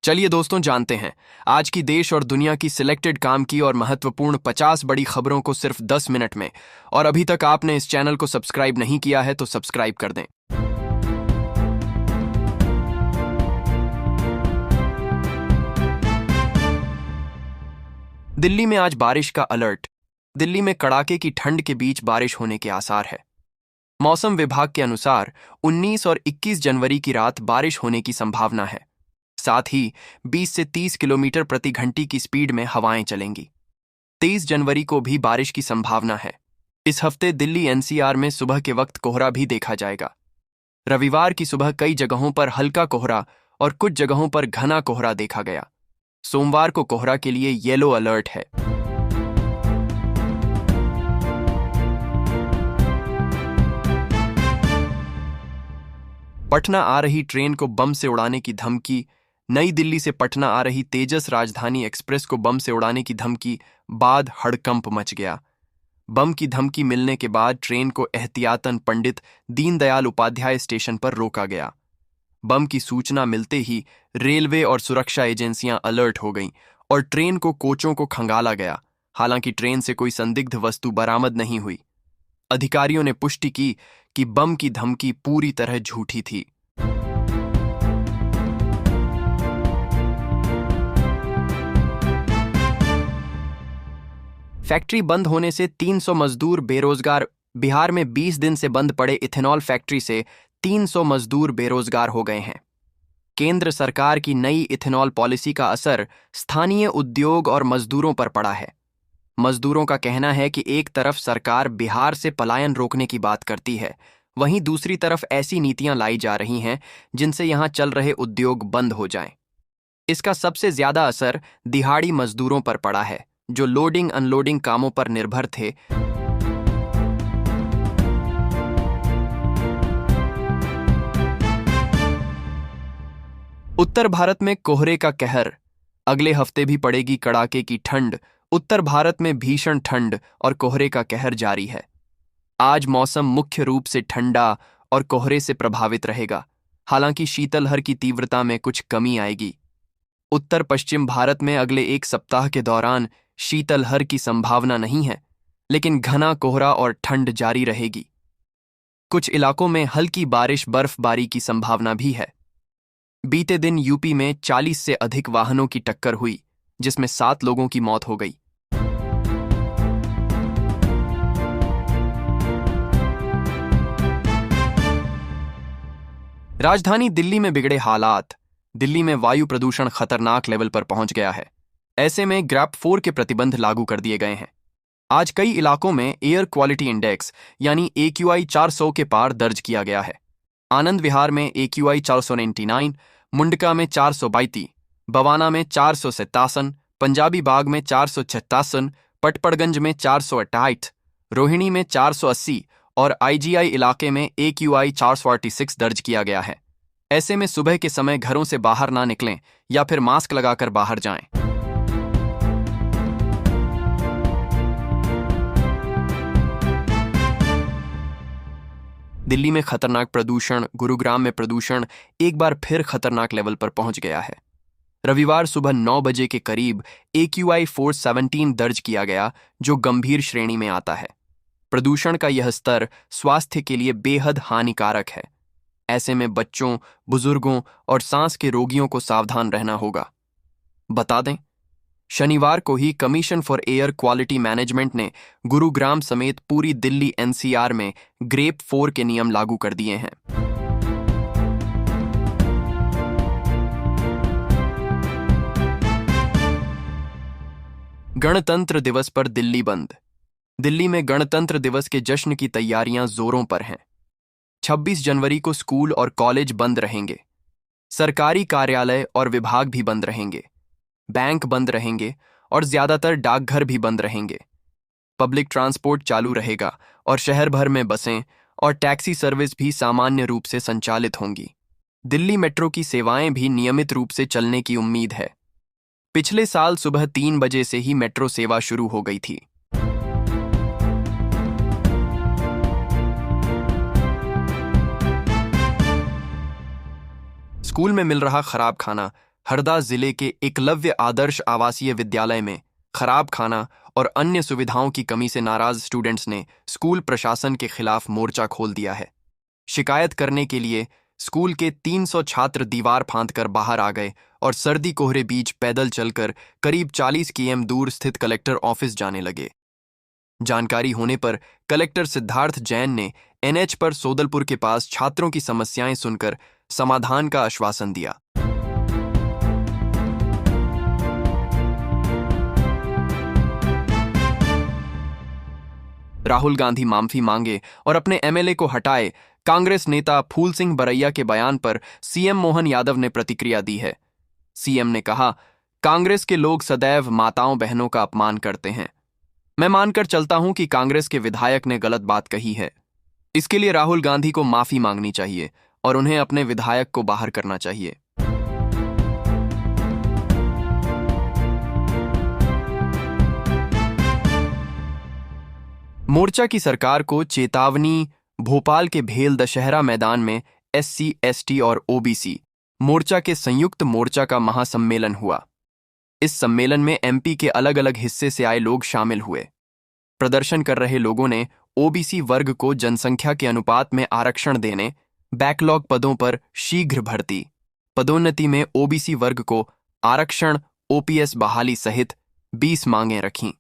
चलिए दोस्तों, जानते हैं आज की देश और दुनिया की सिलेक्टेड काम की और महत्वपूर्ण 50 बड़ी खबरों को सिर्फ 10 मिनट में। और अभी तक आपने इस चैनल को सब्सक्राइब नहीं किया है तो सब्सक्राइब कर दें। दिल्ली में आज बारिश का अलर्ट। दिल्ली में कड़ाके की ठंड के बीच बारिश होने के आसार है। मौसम विभाग के अनुसार 19 और 21 जनवरी की रात बारिश होने की संभावना है। साथ ही 20 से 30 किलोमीटर प्रति घंटे की स्पीड में हवाएं चलेंगी। 23 जनवरी को भी बारिश की संभावना है। इस हफ्ते दिल्ली एनसीआर में सुबह के वक्त कोहरा भी देखा जाएगा। रविवार की सुबह कई जगहों पर हल्का कोहरा और कुछ जगहों पर घना कोहरा देखा गया। सोमवार को कोहरा के लिए येलो अलर्ट है। पटना आ रही ट्रेन को बम से उड़ाने की धमकी। नई दिल्ली से पटना आ रही तेजस राजधानी एक्सप्रेस को बम से उड़ाने की धमकी बाद हड़कंप मच गया। बम की धमकी मिलने के बाद ट्रेन को एहतियातन पंडित दीनदयाल उपाध्याय स्टेशन पर रोका गया। बम की सूचना मिलते ही रेलवे और सुरक्षा एजेंसियां अलर्ट हो गईं और ट्रेन को कोचों को खंगाला गया। हालांकि ट्रेन से कोई संदिग्ध वस्तु बरामद नहीं हुई। अधिकारियों ने पुष्टि की कि बम की धमकी पूरी तरह झूठी थी। फैक्ट्री बंद होने से 300 मजदूर बेरोजगार। बिहार में 20 दिन से बंद पड़े इथेनॉल फैक्ट्री से 300 मजदूर बेरोजगार हो गए हैं। केंद्र सरकार की नई इथेनॉल पॉलिसी का असर स्थानीय उद्योग और मजदूरों पर पड़ा है। मजदूरों का कहना है कि एक तरफ सरकार बिहार से पलायन रोकने की बात करती है, वहीं दूसरी तरफ ऐसी नीतियां लाई जा रही हैं जिनसे यहां चल रहे उद्योग बंद हो जाएं। इसका सबसे ज्यादा असर दिहाड़ी मजदूरों पर पड़ा है, जो लोडिंग अनलोडिंग कामों पर निर्भर थे। उत्तर भारत में कोहरे का कहर। अगले हफ्ते भी पड़ेगी कड़ाके की ठंड। उत्तर भारत में भीषण ठंड और कोहरे का कहर जारी है। आज मौसम मुख्य रूप से ठंडा और कोहरे से प्रभावित रहेगा। हालांकि शीतलहर की तीव्रता में कुछ कमी आएगी। उत्तर पश्चिम भारत में अगले एक सप्ताह के दौरान शीतलहर की संभावना नहीं है, लेकिन घना कोहरा और ठंड जारी रहेगी। कुछ इलाकों में हल्की बारिश बर्फबारी की संभावना भी है। बीते दिन यूपी में 40 से अधिक वाहनों की टक्कर हुई, जिसमें 7 लोगों की मौत हो गई। राजधानी दिल्ली में बिगड़े हालात। दिल्ली में वायु प्रदूषण खतरनाक लेवल पर पहुंच गया है। ऐसे में ग्रैप 4 के प्रतिबंध लागू कर दिए गए हैं। आज कई इलाकों में एयर क्वालिटी इंडेक्स यानी AQI 400 के पार दर्ज किया गया है। आनंद विहार में AQI 499, मुंडका में 432, बवाना में 457, पंजाबी बाग में 486, पटपड़गंज में 468, रोहिणी में 480 और IGI इलाके में AQI 446 दर्ज किया गया है। ऐसे में सुबह के समय घरों से बाहर ना निकलें या फिर मास्क लगाकर बाहर जाएं। दिल्ली में खतरनाक प्रदूषण। गुरुग्राम में प्रदूषण एक बार फिर खतरनाक लेवल पर पहुंच गया है। रविवार सुबह 9 बजे के करीब AQI 417 दर्ज किया गया, जो गंभीर श्रेणी में आता है। प्रदूषण का यह स्तर स्वास्थ्य के लिए बेहद हानिकारक है। ऐसे में बच्चों, बुजुर्गों और सांस के रोगियों को सावधान रहना होगा। बता दें, शनिवार को ही commission for air quality management ने गुरुग्राम समेत पूरी दिल्ली NCR में ग्रेप 4 के नियम लागू कर दिए हैं। गणतंत्र दिवस पर दिल्ली बंद। दिल्ली में गणतंत्र दिवस के जश्न की तैयारियां जोरों पर हैं। 26 जनवरी को स्कूल और कॉलेज बंद रहेंगे। सरकारी कार्यालय और विभाग भी बंद रहेंगे। बैंक बंद रहेंगे और ज्यादातर डाकघर भी बंद रहेंगे। पब्लिक ट्रांसपोर्ट चालू रहेगा और शहर भर में बसें और टैक्सी सर्विस भी सामान्य रूप से संचालित होंगी। दिल्ली मेट्रो की सेवाएं भी नियमित रूप से चलने की उम्मीद है। पिछले साल सुबह 3 बजे से ही मेट्रो सेवा शुरू हो गई थी। स्कूल में मिल रहा खराब खाना। हरदा जिले के एकलव्य आदर्श आवासीय विद्यालय में खराब खाना और अन्य सुविधाओं की कमी से नाराज स्टूडेंट्स ने स्कूल प्रशासन के खिलाफ मोर्चा खोल दिया है। शिकायत करने के लिए स्कूल के 300 छात्र दीवार फांदकर बाहर आ गए और सर्दी कोहरे बीच पैदल चलकर करीब 40 किमी दूर स्थित कलेक्टर ऑफिस जाने लगे। जानकारी होने पर कलेक्टर सिद्धार्थ जैन ने एनएच पर सोदलपुर के पास छात्रों की समस्याएं सुनकर समाधान का आश्वासन दिया। राहुल गांधी माफी मांगे और अपने एमएलए को हटाए, कांग्रेस नेता फूल सिंह बरैया के बयान पर सीएम मोहन यादव ने प्रतिक्रिया दी है। सीएम ने कहा, कांग्रेस के लोग सदैव माताओं बहनों का अपमान करते हैं। मैं मानकर चलता हूं कि कांग्रेस के विधायक ने गलत बात कही है। इसके लिए राहुल गांधी को माफी मांगनी चाहिए और उन्हें अपने विधायक को बाहर करना चाहिए। मोर्चा की सरकार को चेतावनी। भोपाल के भेल दशहरा मैदान में एससी, एसटी और ओबीसी मोर्चा के संयुक्त मोर्चा का महासम्मेलन हुआ। इस सम्मेलन में एमपी के अलग अलग हिस्से से आए लोग शामिल हुए। प्रदर्शन कर रहे लोगों ने ओबीसी वर्ग को जनसंख्या के अनुपात में आरक्षण देने, बैकलॉग पदों पर शीघ्र भर्ती, पदोन्नति में ओबीसी वर्ग को आरक्षण, ओपीएस बहाली सहित 20 मांगें रखीं।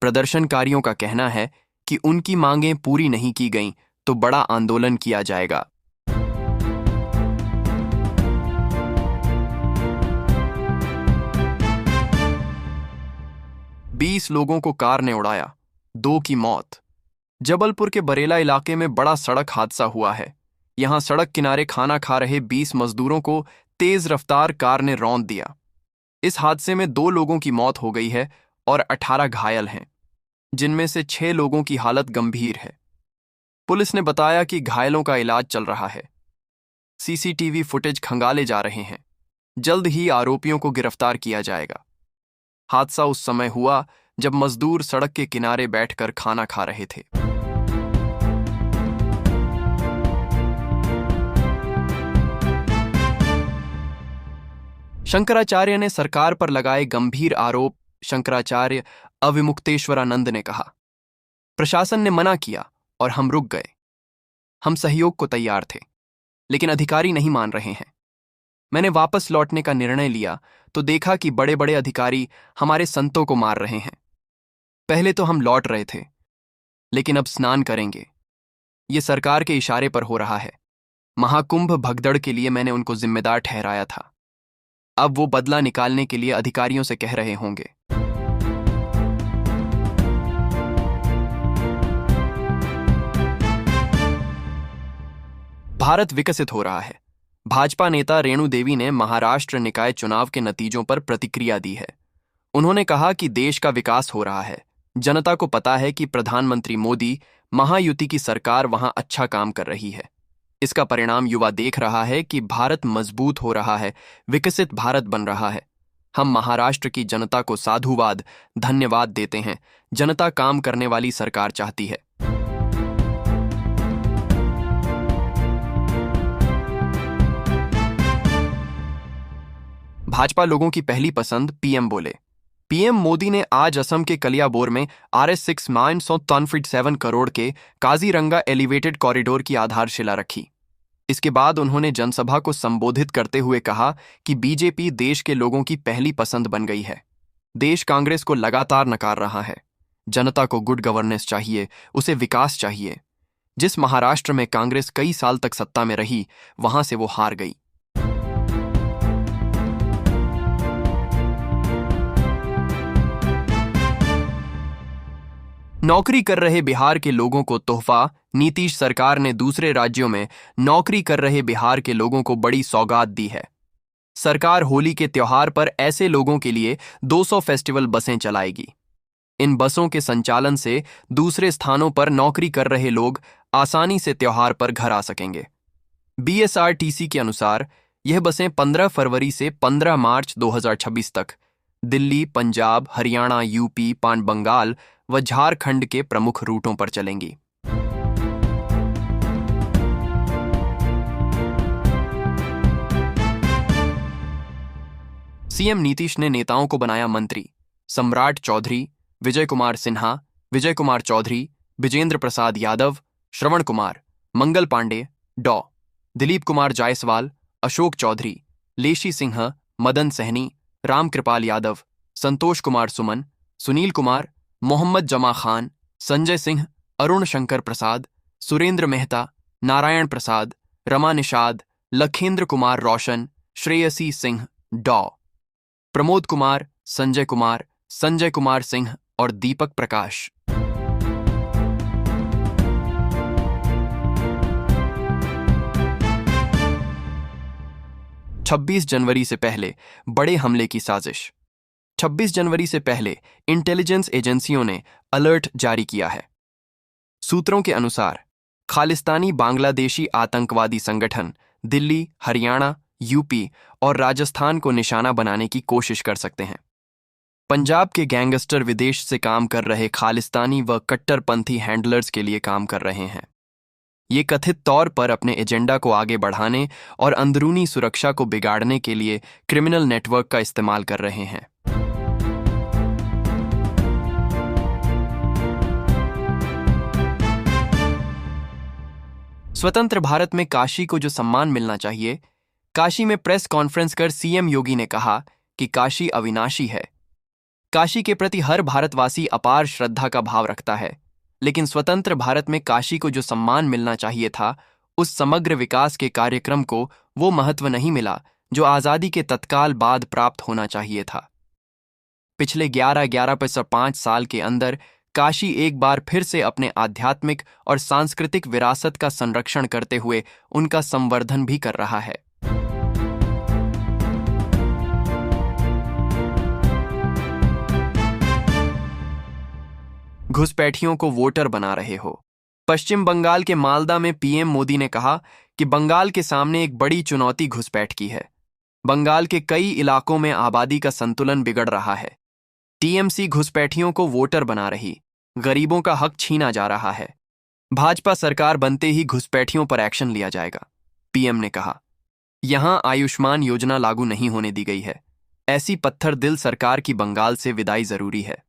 प्रदर्शनकारियों का कहना है कि उनकी मांगें पूरी नहीं की गईं तो बड़ा आंदोलन किया जाएगा। बीस लोगों को कार ने उड़ाया, 2 की मौत। जबलपुर के बरेला इलाके में बड़ा सड़क हादसा हुआ है। यहां सड़क किनारे खाना खा रहे 20 मजदूरों को तेज रफ्तार कार ने रौंद दिया। इस हादसे में 2 लोगों की मौत हो गई है और 18 घायल हैं, जिनमें से 6 लोगों की हालत गंभीर है। पुलिस ने बताया कि घायलों का इलाज चल रहा है। सीसीटीवी फुटेज खंगाले जा रहे हैं। जल्द ही आरोपियों को गिरफ्तार किया जाएगा। हादसा उस समय हुआ जब मजदूर सड़क के किनारे बैठकर खाना खा रहे थे। शंकराचार्य ने सरकार पर लगाए गंभीर आरोप। शंकराचार्य अविमुक्तेश्वरानंद ने कहा, प्रशासन ने मना किया और हम रुक गए। हम सहयोग को तैयार थे, लेकिन अधिकारी नहीं मान रहे हैं। मैंने वापस लौटने का निर्णय लिया तो देखा कि बड़े बड़े अधिकारी हमारे संतों को मार रहे हैं। पहले तो हम लौट रहे थे, लेकिन अब स्नान करेंगे। ये सरकार के इशारे पर हो रहा है। महाकुंभ भगदड़ के लिए मैंने उनको जिम्मेदार ठहराया था। अब वो बदला निकालने के लिए अधिकारियों से कह रहे होंगे। भारत विकसित हो रहा है। भाजपा नेता रेणु देवी ने महाराष्ट्र निकाय चुनाव के नतीजों पर प्रतिक्रिया दी है। उन्होंने कहा कि देश का विकास हो रहा है। जनता को पता है कि प्रधानमंत्री मोदी महायुति की सरकार वहां अच्छा काम कर रही है। इसका परिणाम युवा देख रहा है कि भारत मजबूत हो रहा है, विकसित भारत बन रहा है। हम महाराष्ट्र की जनता को साधुवाद, धन्यवाद देते हैं। जनता काम करने वाली सरकार चाहती है। भाजपा लोगों की पहली पसंद, पीएम बोले। पीएम मोदी ने आज असम के कलियाबोर में RS6 997 करोड़ के काजीरंगा एलिवेटेड कॉरिडोर की आधारशिला रखी। इसके बाद उन्होंने जनसभा को संबोधित करते हुए कहा कि बीजेपी देश के लोगों की पहली पसंद बन गई है। देश कांग्रेस को लगातार नकार रहा है। जनता को गुड गवर्नेंस चाहिए, उसे विकास चाहिए। जिस महाराष्ट्र में कांग्रेस कई साल तक सत्ता में रही, वहां से वो हार गई। नौकरी कर रहे बिहार के लोगों को तोहफा। नीतीश सरकार ने दूसरे राज्यों में नौकरी कर रहे बिहार के लोगों को बड़ी सौगात दी है। सरकार होली के त्योहार पर ऐसे लोगों के लिए 200 फेस्टिवल बसें चलाएगी। इन बसों के संचालन से दूसरे स्थानों पर नौकरी कर रहे लोग आसानी से त्योहार पर घर आ सकेंगे। BSRTC के अनुसार यह बसें 15 फरवरी से 15 मार्च 2026 तक दिल्ली, पंजाब, हरियाणा, यूपी, पान बंगाल व झारखंड के प्रमुख रूटों पर चलेंगी। सीएम नीतीश ने नेताओं को बनाया मंत्री। सम्राट चौधरी, विजय कुमार सिन्हा, विजय कुमार चौधरी, विजेंद्र प्रसाद यादव, श्रवण कुमार, मंगल पांडे, डॉ. दिलीप कुमार जायसवाल, अशोक चौधरी, लेशी सिंह, मदन सहनी, रामकृपाल यादव, संतोष कुमार सुमन, सुनील कुमार, मोहम्मद जमा खान, संजय सिंह, अरुण शंकर प्रसाद, सुरेंद्र मेहता, नारायण प्रसाद, रमा निषाद, लखेंद्र कुमार रोशन, श्रेयसी सिंह, डॉ. प्रमोद कुमार, संजय कुमार सिंह और दीपक प्रकाश। 26 जनवरी से पहले बड़े हमले की साजिश। 26 जनवरी से पहले इंटेलिजेंस एजेंसियों ने अलर्ट जारी किया है। सूत्रों के अनुसार खालिस्तानी बांग्लादेशी आतंकवादी संगठन दिल्ली, हरियाणा, यूपी और राजस्थान को निशाना बनाने की कोशिश कर सकते हैं। पंजाब के गैंगस्टर विदेश से काम कर रहे खालिस्तानी व कट्टरपंथी हैंडलर्स के लिए काम कर रहे हैं। ये कथित तौर पर अपने एजेंडा को आगे बढ़ाने और अंदरूनी सुरक्षा को बिगाड़ने के लिए क्रिमिनल नेटवर्क का इस्तेमाल कर रहे हैं। स्वतंत्र भारत में काशी को जो सम्मान मिलना चाहिए, काशी में प्रेस कॉन्फ्रेंस कर सीएम योगी ने कहा कि काशी अविनाशी है। काशी के प्रति हर भारतवासी अपार श्रद्धा का भाव रखता है, लेकिन स्वतंत्र भारत में काशी को जो सम्मान मिलना चाहिए था, उस समग्र विकास के कार्यक्रम को वो महत्व नहीं मिला जो आज़ादी के तत्काल बाद प्राप्त होना चाहिए था। पिछले 11-5 साल के अंदर काशी एक बार फिर से अपने आध्यात्मिक और सांस्कृतिक विरासत का संरक्षण करते हुए उनका संवर्धन भी कर रहा है। घुसपैठियों को वोटर बना रहे हो। पश्चिम बंगाल के मालदा में पीएम मोदी ने कहा कि बंगाल के सामने एक बड़ी चुनौती घुसपैठ की है। बंगाल के कई इलाकों में आबादी का संतुलन बिगड़ रहा है। टीएमसी घुसपैठियों को वोटर बना रही, गरीबों का हक छीना जा रहा है। भाजपा सरकार बनते ही घुसपैठियों पर एक्शन लिया जाएगा, पीएम ने कहा। यहां आयुष्मान योजना लागू नहीं होने दी गई है। ऐसी पत्थर दिल सरकार की बंगाल से विदाई जरूरी है।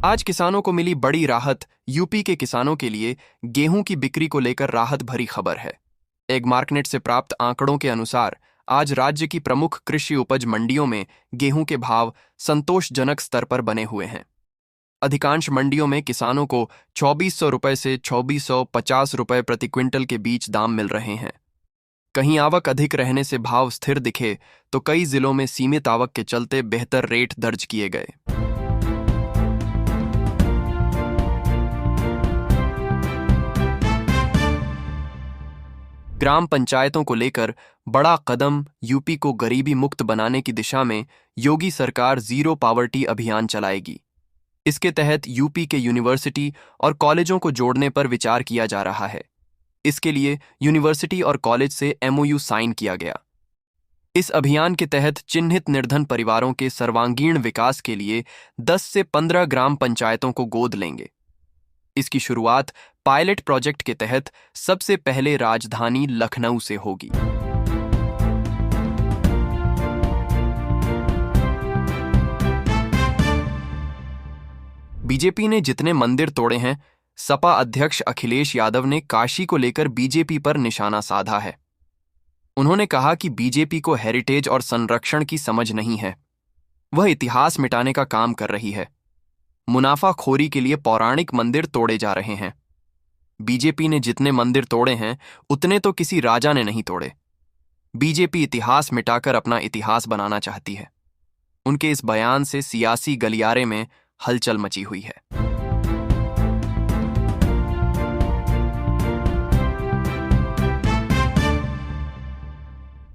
आज किसानों को मिली बड़ी राहत। यूपी के किसानों के लिए गेहूं की बिक्री को लेकर राहत भरी खबर है। एग मार्केट से प्राप्त आंकड़ों के अनुसार आज राज्य की प्रमुख कृषि उपज मंडियों में गेहूं के भाव संतोषजनक स्तर पर बने हुए हैं। अधिकांश मंडियों में किसानों को 2400 रुपये से 2450 रुपये प्रति क्विंटल के बीच दाम मिल रहे हैं। कहीं आवक अधिक रहने से भाव स्थिर दिखे तो कई जिलों में सीमित आवक के चलते बेहतर रेट दर्ज किए गए। ग्राम पंचायतों को लेकर बड़ा कदम। यूपी को गरीबी मुक्त बनाने की दिशा में योगी सरकार जीरो पॉवर्टी अभियान चलाएगी। इसके तहत यूपी के यूनिवर्सिटी और कॉलेजों को जोड़ने पर विचार किया जा रहा है। इसके लिए यूनिवर्सिटी और कॉलेज से MOU साइन किया गया। इस अभियान के तहत चिन्हित निर्धन परिवारों के सर्वांगीण विकास के लिए 10 से 15 ग्राम पंचायतों को गोद लेंगे। इसकी शुरुआत पायलट प्रोजेक्ट के तहत सबसे पहले राजधानी लखनऊ से होगी। बीजेपी ने जितने मंदिर तोड़े हैं, सपा अध्यक्ष अखिलेश यादव ने काशी को लेकर बीजेपी पर निशाना साधा है। उन्होंने कहा कि बीजेपी को हेरिटेज और संरक्षण की समझ नहीं है। वह इतिहास मिटाने का काम कर रही है। मुनाफाखोरी के लिए पौराणिक मंदिर तोड़े जा रहे हैं। बीजेपी ने जितने मंदिर तोड़े हैं, उतने तो किसी राजा ने नहीं तोड़े। बीजेपी इतिहास मिटाकर अपना इतिहास बनाना चाहती है। उनके इस बयान से सियासी गलियारे में हलचल मची हुई है।